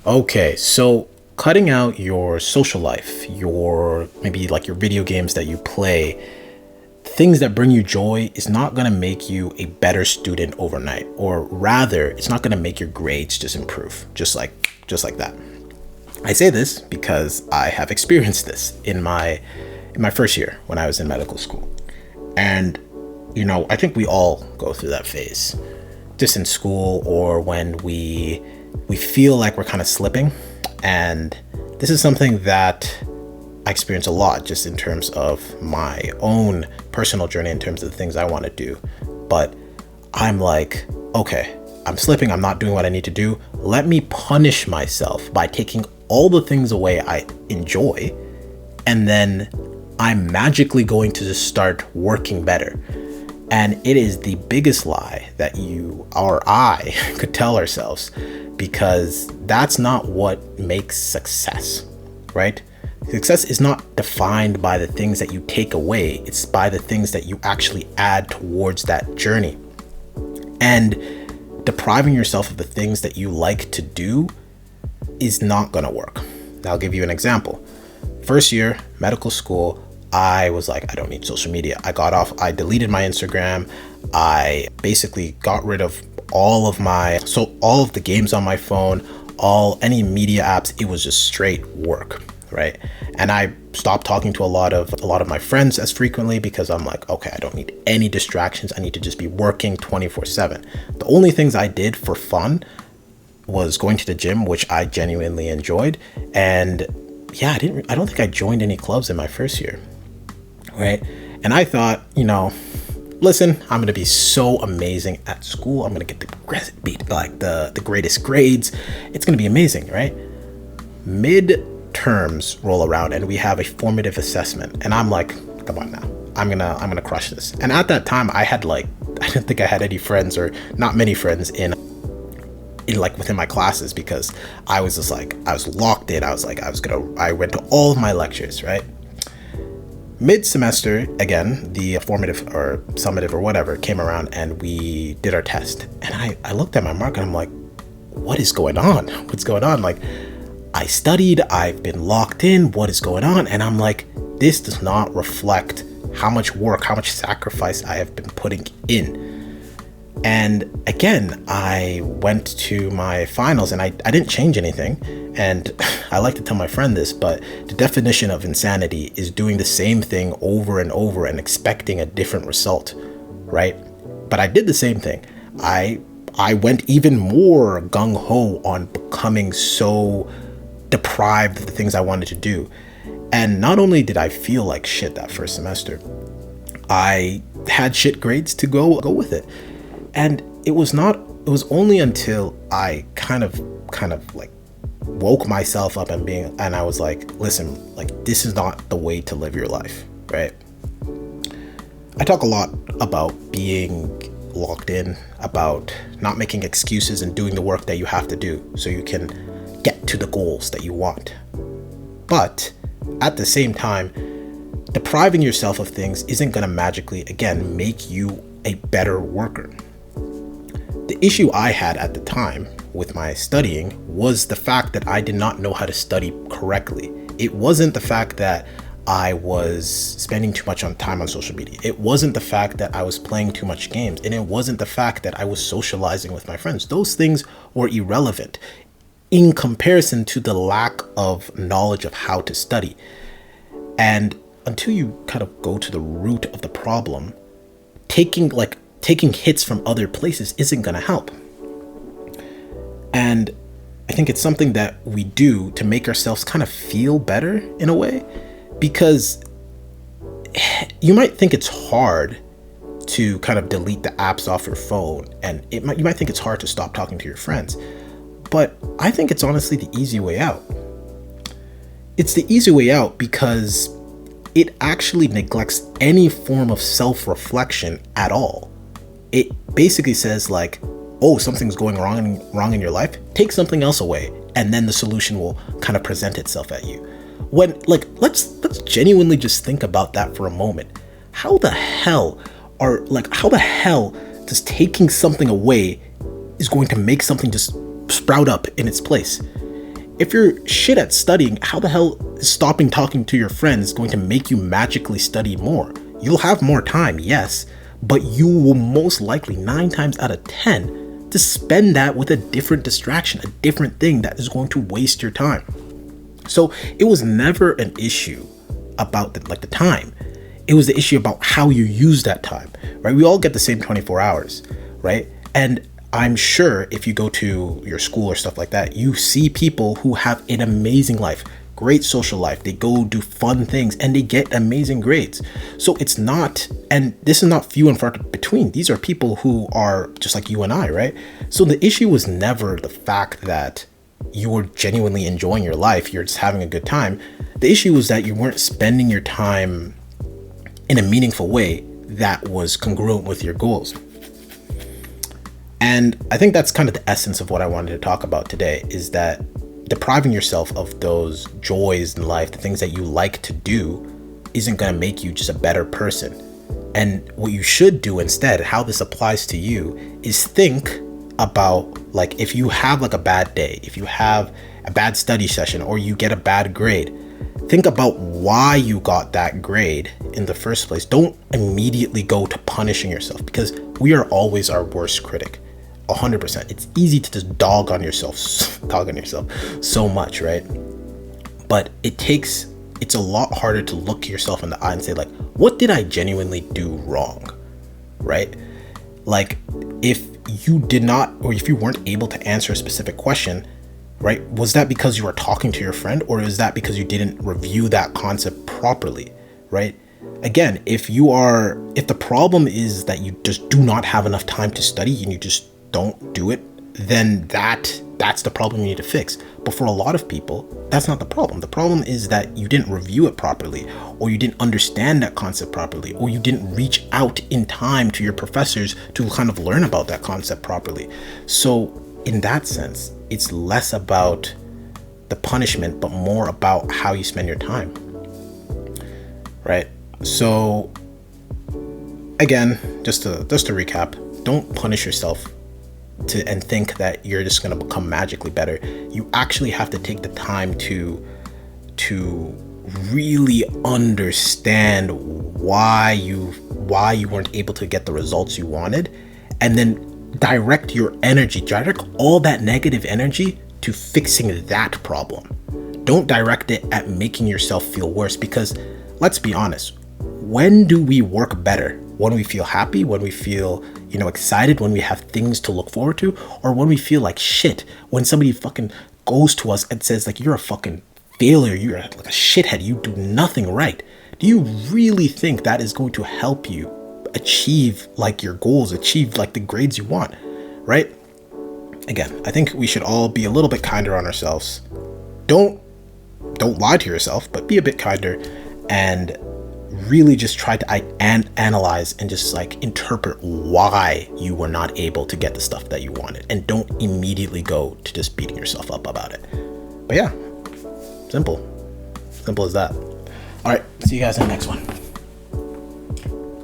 Okay, so cutting out your social life, your maybe like your video games that you play, things that bring you joy is not going to make you a better student overnight, or rather, it's not going to make your grades just improve, just like that. I say this because I have experienced this in my first year when I was in medical school. And I think we all go through that phase, just in school or when we feel like we're kind of slipping. And this is something that I experience a lot just in terms of my own personal journey, in terms of the things I want to do. But I'm like, okay, I'm slipping. I'm not doing what I need to do. Let me punish myself by taking all the things away I enjoy. And then I'm magically going to just start working better. And it is the biggest lie that you or I could tell ourselves, because that's not what makes success, right? Success is not defined by the things that you take away. It's by the things that you actually add towards that journey. And depriving yourself of the things that you like to do is not going to work. I'll give you an example. First year, medical school, I was like, I don't need social media. I deleted my Instagram. I basically got rid of all of the games on my phone, any media apps. It was just straight work, right? And I stopped talking to a lot of my friends as frequently, because I'm like, okay, I don't need any distractions. I need to just be working 24/7. The only things I did for fun was going to the gym, which I genuinely enjoyed. And yeah, I don't think I joined any clubs in my first year. Right. And I thought, listen, I'm going to be so amazing at school. I'm going to get the greatest grades. It's going to be amazing. Right. Midterms roll around and we have a formative assessment. And I'm like, come on now, I'm going to crush this. And at that time I didn't think I had any friends, or not many friends within my classes, because I was just like, I was locked in. I went to all of my lectures, right? Mid-semester, again, the formative or summative or whatever came around and we did our test. And I looked at my mark and I'm like, what is going on? What's going on? Like, I studied, I've been locked in, what is going on? And I'm like, this does not reflect how much work, how much sacrifice I have been putting in. And again, I went to my finals and I didn't change anything. And I like to tell my friend this, but the definition of insanity is doing the same thing over and over and expecting a different result, right? But I did the same thing. I went even more gung-ho on becoming so deprived of the things I wanted to do. And not only did I feel like shit that first semester, I had shit grades to go with it. And it was only until I kind of like woke myself up and I was like, listen, like, this is not the way to live your life, right? I talk a lot about being locked in, about not making excuses and doing the work that you have to do so you can get to the goals that you want. But at the same time, depriving yourself of things isn't going to magically, again, make you a better worker. The issue I had at the time with my studying was the fact that I did not know how to study correctly. It wasn't the fact that I was spending too much time on social media. It wasn't the fact that I was playing too much games. And it wasn't the fact that I was socializing with my friends. Those things were irrelevant in comparison to the lack of knowledge of how to study. And until you kind of go to the root of the problem, taking hits from other places isn't going to help. And I think it's something that we do to make ourselves kind of feel better in a way, because you might think it's hard to kind of delete the apps off your phone, and you might think it's hard to stop talking to your friends, but I think it's honestly the easy way out. It's the easy way out because it actually neglects any form of self-reflection at all. It basically says like, oh, something's going wrong in your life, take something else away, and then the solution will kind of present itself at you. When, like, let's genuinely just think about that for a moment. How the hell does taking something away is going to make something just sprout up in its place? If you're shit at studying, how the hell is stopping talking to your friends going to make you magically study more? You'll have more time, yes, but you will most likely 9 times out of 10 to spend that with a different distraction, a different thing that is going to waste your time. So it was never an issue about the time. It was the issue about how you use that time, right? We all get the same 24 hours, right? And I'm sure if you go to your school or stuff like that, you see people who have an amazing life, great social life. They go do fun things and they get amazing grades. So it's not, and this is not few and far between. These are people who are just like you and I, right? So the issue was never the fact that you were genuinely enjoying your life, you're just having a good time. The issue was that you weren't spending your time in a meaningful way that was congruent with your goals. And I think that's kind of the essence of what I wanted to talk about today, is that depriving yourself of those joys in life, the things that you like to do, isn't going to make you just a better person. And what you should do instead, how this applies to you, is think about, like, if you have like a bad day, if you have a bad study session, or you get a bad grade, think about why you got that grade in the first place. Don't immediately go to punishing yourself, because we are always our worst critic. 100%. It's easy to just dog on yourself so much, right? But it's a lot harder to look yourself in the eye and say, like, what did I genuinely do wrong, right? Like, if you did not, or if you weren't able to answer a specific question, right, was that because you were talking to your friend, or is that because you didn't review that concept properly, right? Again, if the problem is that you just do not have enough time to study and you just don't do it, then that's the problem you need to fix. But for a lot of people, that's not the problem. The problem is that you didn't review it properly, or you didn't understand that concept properly, or you didn't reach out in time to your professors to kind of learn about that concept properly. So in that sense, it's less about the punishment, but more about how you spend your time, right? So again, just to recap, don't punish yourself and think that you're just going to become magically better. You actually have to take the time to really understand why you weren't able to get the results you wanted, and then direct all that negative energy to fixing that problem. Don't direct it at making yourself feel worse, because let's be honest, when do we work better? When we feel happy, when we feel, excited, when we have things to look forward to, or when we feel like shit, when somebody fucking goes to us and says, like, you're a fucking failure, you're like a shithead, you do nothing right. Do you really think that is going to help you achieve like your goals, achieve like the grades you want, right? Again, I think we should all be a little bit kinder on ourselves. Don't lie to yourself, but be a bit kinder, and really just try to analyze and just like interpret why you were not able to get the stuff that you wanted, and don't immediately go to just beating yourself up about it. But yeah, simple as that. All right, see you guys in the next one.